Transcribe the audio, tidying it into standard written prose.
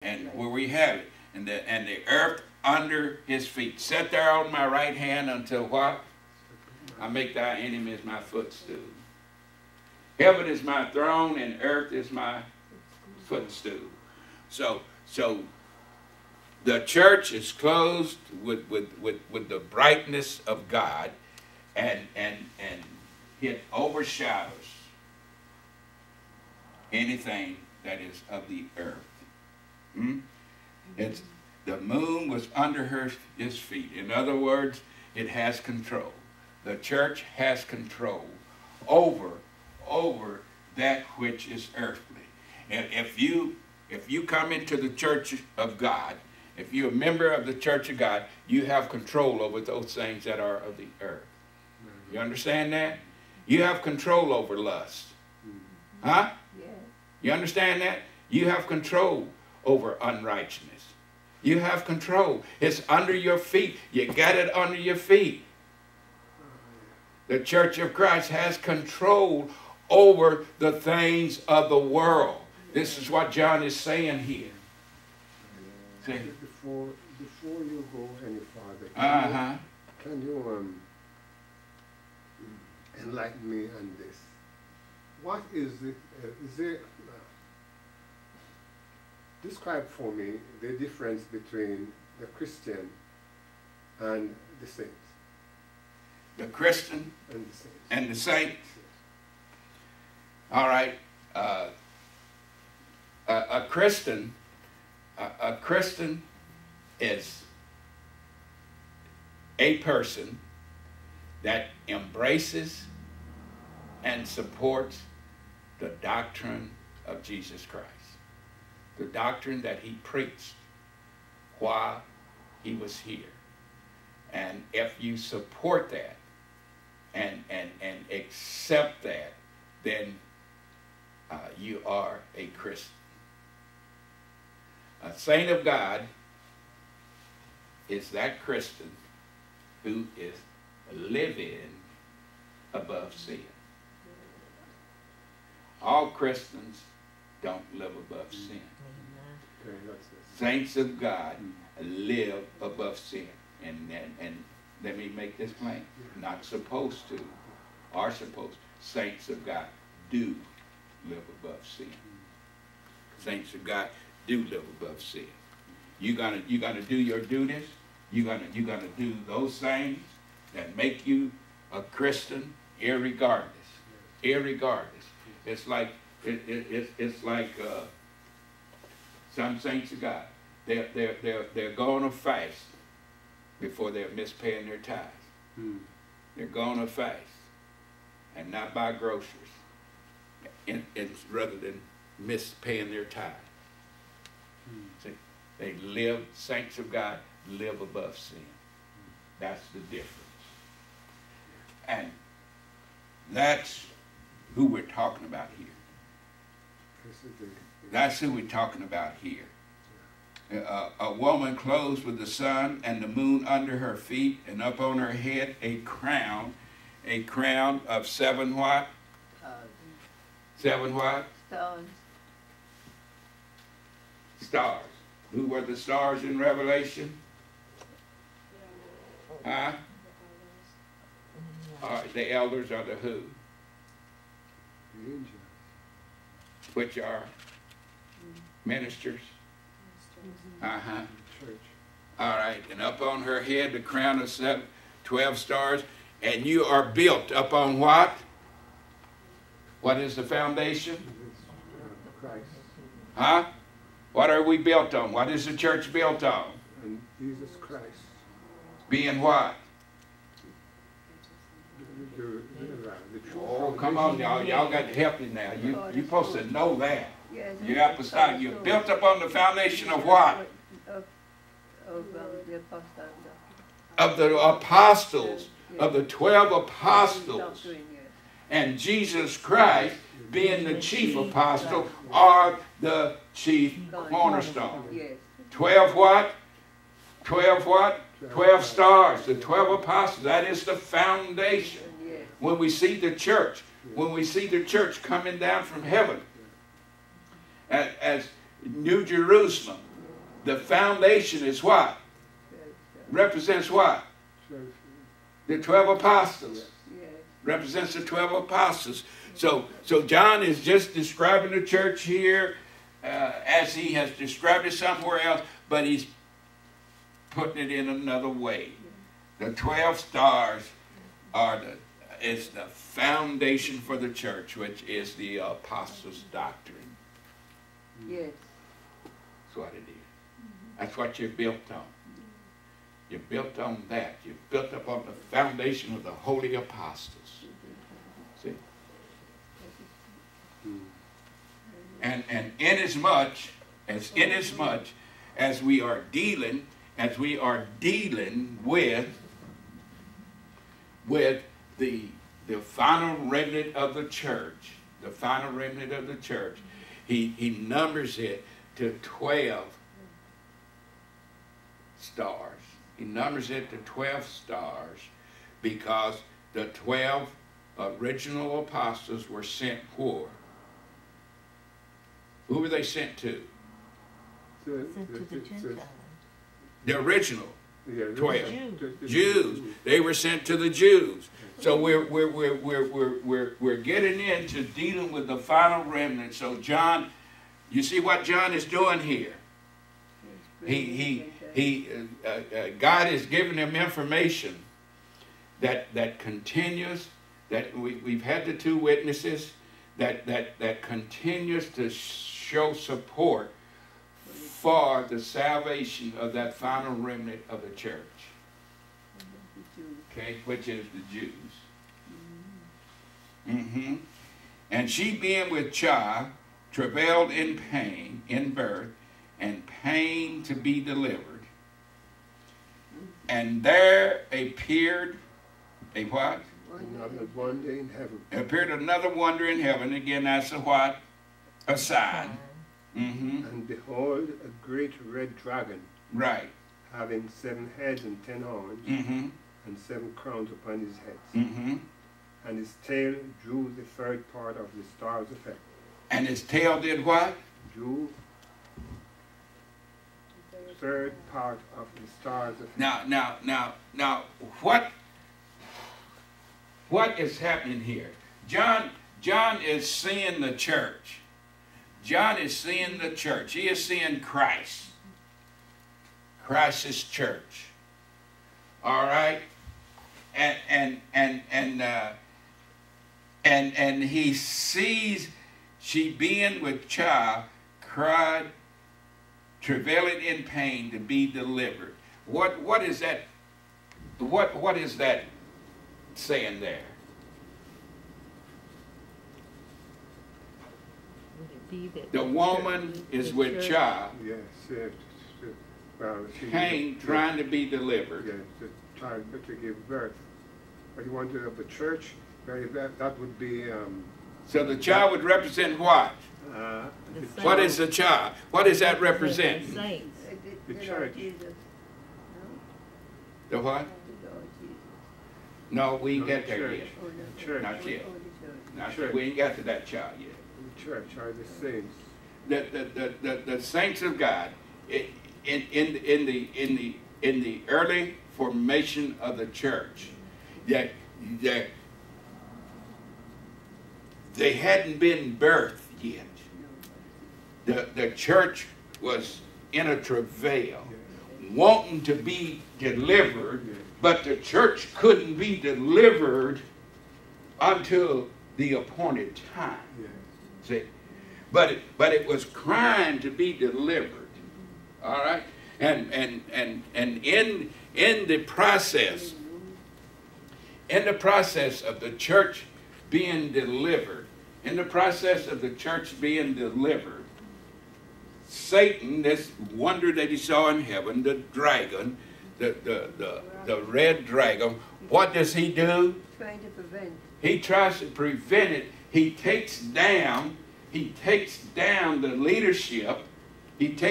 And where we have it. And the earth under his feet. Set there on my right hand until what? I make thy enemies my footstool. Heaven is my throne and earth is my footstool. So the church is clothed with the brightness of God, and it overshadows anything that is of the earth. It's the moon was under his feet. In other words, it has control. The church has control over that which is earthly. And if you come into the church of God, if you're a member of the church of God, you have control over those things that are of the earth. You understand that? You have control over lust. Huh? Yeah. You understand that? You have control over unrighteousness. You have control. It's under your feet. You got it under your feet. The Church of Christ has control over the things of the world. This is what John is saying here. See? Before you go any farther, can you enlighten me on this? What is it? Describe for me the difference between the Christian and the saints. The Christian and the saints. And the saints. All right. A Christian is a person that embraces and supports the doctrine of Jesus Christ. The doctrine that he preached while he was here. And if you support that and accept that, then you are a Christian. A saint of God is that Christian who is living above sin. All Christians don't live above sin. Saints of God live above sin. And let me make this plain. Not supposed to, are supposed. Saints of God do live above sin. Saints of God do live above sin. You're gonna do your duties. You're gonna do those things that make you a Christian, irregardless. Irregardless. It's like some saints of God. They're going to fast before they're mispaying their tithes. They're going to fast and not buy groceries, rather than mispaying their tithe. See, they live, saints of God live above sin. That's the difference. And that's who we're talking about here. That's who we're talking about here. A woman clothed with the sun and the moon under her feet, and up on her head a crown of 7 what? 7 what? Stars. Who were the stars in Revelation? Huh? The elders are the who? The angels. Which are ministers. Church. All right. And up on her head the crown of 12 stars. And you are built upon what? What is the foundation? Christ. Huh? What are we built on? What is the church built on? And Jesus Christ. Being what? Oh, come on, y'all. Y'all got to help me now. You're supposed to know that. You're apostolic. You're built upon the foundation of what? Of the apostles. Of the 12 apostles. And Jesus Christ, being the chief apostle, are the chief cornerstone. 12 what? 12 what? 12 stars. The 12 apostles. That is the foundation. When we see the church, coming down from heaven, as New Jerusalem, The foundation is what? Represents what? The 12 apostles. Represents the 12 apostles. So John is just describing the church here as he has described it somewhere else, but he's putting it in another way. The 12 stars is the foundation for the church, which is the apostles' doctrine. Yes. That's what it is. That's what you're built on. You're built on that. You're built upon the foundation of the holy apostles. See? And inasmuch as we are dealing with the final remnant of the church, he numbers it to 12 stars. He numbers it to 12 stars because the 12 original apostles were sent where? Who were they sent to? Sent to the Gentiles. The original 12 Jews. Jews. They were sent to the Jews. So we're getting into dealing with the final remnant. So John, you see what John is doing here. God is giving him information that continues. That we've had the two witnesses that continues to show support for the salvation of that final remnant of the church. Okay, which is the Jews. And she being with child, travailed in pain, in birth, and pain to be delivered. And there appeared a what? Another wonder in heaven. Appeared another wonder in heaven. Again, that's a what? A sign. And behold, a great red dragon, Right. having 7 heads and 10 horns, and 7 crowns upon his heads. And his tail drew the third part of the stars of heaven. And his tail did what? Drew the third part of the stars of heaven. Now, what is happening here? John is seeing the church. John is seeing the church. He is seeing Christ. Christ's church. All right? And he sees she being with child, cried, travailing in pain to be delivered. What is that? What is that saying there? Would it be that The woman is with child, Yes, yes. Well, pain, trying to be delivered. Yes, trying to give birth. But he wanted of the church, that would be... So the child would represent what? What is the child? What does that represent? the saints? The church. The what? No, we ain't got there church. yet. Church. Not yet. Not Church. yet. We ain't got to that child yet. The church are the saints. The saints of God in the early formation of the church, that they hadn't been birthed yet. The church was in a travail, wanting to be delivered, but the church couldn't be delivered until the appointed time. See, but it was crying to be delivered. All right, and in the process of the church being delivered, Satan, this wonder that he saw in heaven, the dragon, the red dragon, what does he do? Trying to prevent. He tries to prevent it. He takes down the leadership. He takes